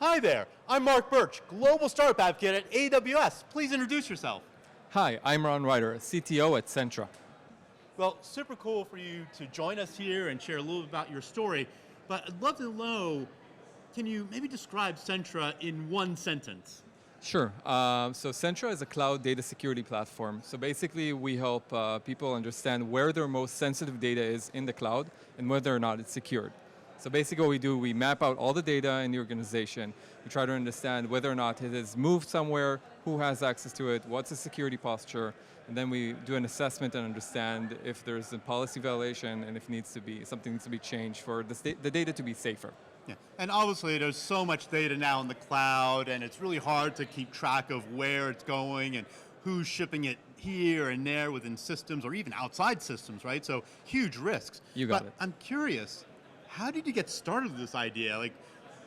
Hi there, I'm Mark Birch, Global Startup Advocate at AWS. Please introduce yourself. Hi, I'm Reiter, CTO at Sentra. Well, super cool for you to join us here and share a little bit about your story, but I'd love to know, can you maybe describe Sentra in one sentence? Sure. So Sentra is a cloud data security platform. So basically we help people understand where their most sensitive data is in the cloud and whether or not it's secured. So basically what we do, we map out all the data in the organization. We try to understand whether or not it has moved somewhere, who has access to it, what's the security posture, and then we do an assessment and understand if there's a policy violation and if something needs to be changed for the data to be safer. Yeah. And obviously there's so much data now in the cloud and it's really hard to keep track of where it's going and who's shipping it here and there within systems or even outside systems, right? So huge risks. You got it. I'm curious, how did you get started with this idea? Like,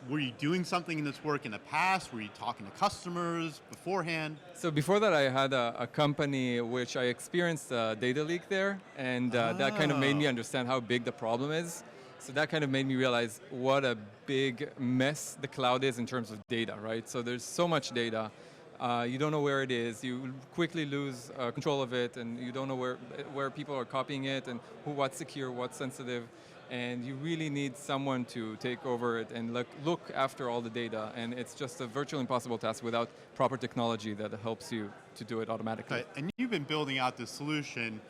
were you doing something in this work in the past? Were you talking to customers beforehand? So before that I had a company which I experienced a data leak there, and that kind of made me understand how big the problem is. So that kind of made me realize what a big mess the cloud is in terms of data, right? So there's so much data. You don't know where it is. You quickly lose control of it, and you don't know where people are copying it, and what's secure, what's sensitive. And you really need someone to take over it and look after all the data. And it's just a virtually impossible task without proper technology that helps you to do it automatically. Right. And you've been building out this solution.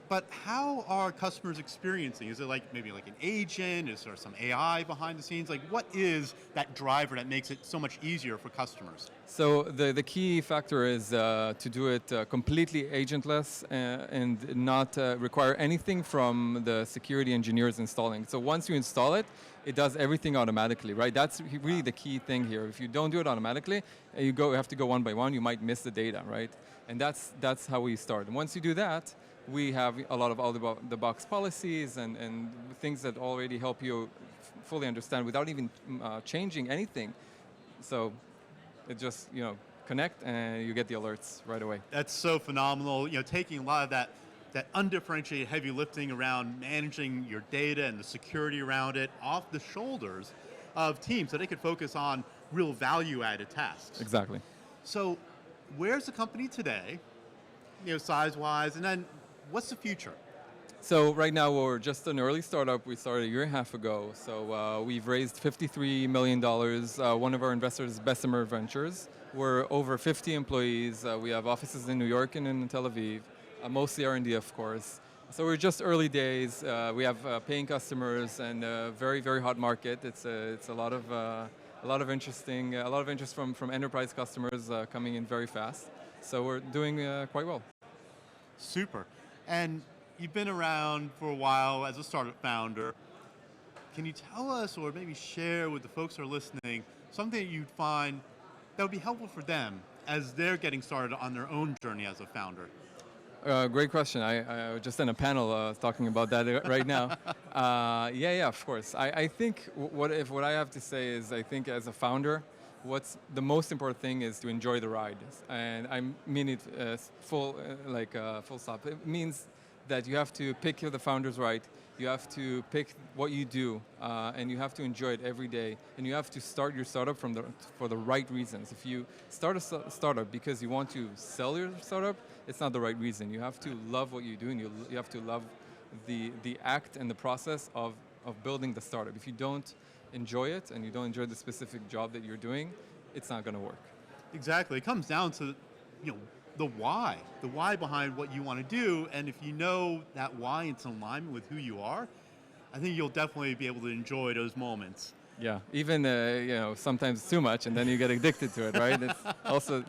But how are customers experiencing? Is it maybe like an agent? Is there some AI behind the scenes? Like, what is that driver that makes it so much easier for customers? So the key factor is to do it completely agentless and not require anything from the security engineers installing. So once you install it, it does everything automatically, right? That's really the key thing here. If you don't do it automatically, you have to go one by one, you might miss the data, right? And that's how we start. And once you do that, we have a lot of out-of-the-box policies and things that already help you fully understand without even changing anything. So it just, connect and you get the alerts right away. That's so phenomenal. Taking a lot of that undifferentiated heavy lifting around managing your data and the security around it off the shoulders of teams so they could focus on real value-added tasks. Exactly. So where's the company today, size-wise, and then what's the future? So right now we're just an early startup. We started a year and a half ago. So we've raised $53 million. One of our investors is Bessemer Ventures. We're over 50 employees. We have offices in New York and in Tel Aviv, mostly R&D of course. So we're just early days. We have paying customers and a very, very hot market. It's a lot of interest from enterprise customers coming in very fast. So we're doing quite well. Super. And you've been around for a while as a startup founder. Can you tell us, or maybe share with the folks who are listening, something that you'd find that would be helpful for them as they're getting started on their own journey as a founder? Great question. I was just in a panel talking about that right now. Yeah, of course. I think what I have to say is, I think as a founder, what's the most important thing is to enjoy the ride, and I mean it full stop. It means that you have to pick the founders right. You have to pick what you do, and you have to enjoy it every day. And you have to start your startup for the right reasons. If you start a startup because you want to sell your startup, it's not the right reason. You have to love what you do, and you have to love the act and the process of building the startup. If you don't enjoy it and you don't enjoy the specific job that you're doing, it's not going to work. Exactly. It comes down to the why behind what you want to do, and if you know that why, it's in alignment with who you are, I think you'll definitely be able to enjoy those moments. Yeah, even sometimes too much, and then you get addicted to it, right? It's also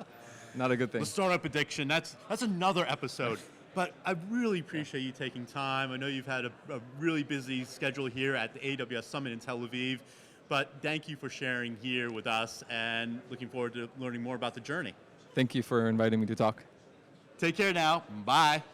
not a good thing. The startup addiction, that's another episode. But I really appreciate you taking time. I know you've had a really busy schedule here at the AWS Summit in Tel Aviv, but thank you for sharing here with us and looking forward to learning more about the journey. Thank you for inviting me to talk. Take care now. Bye.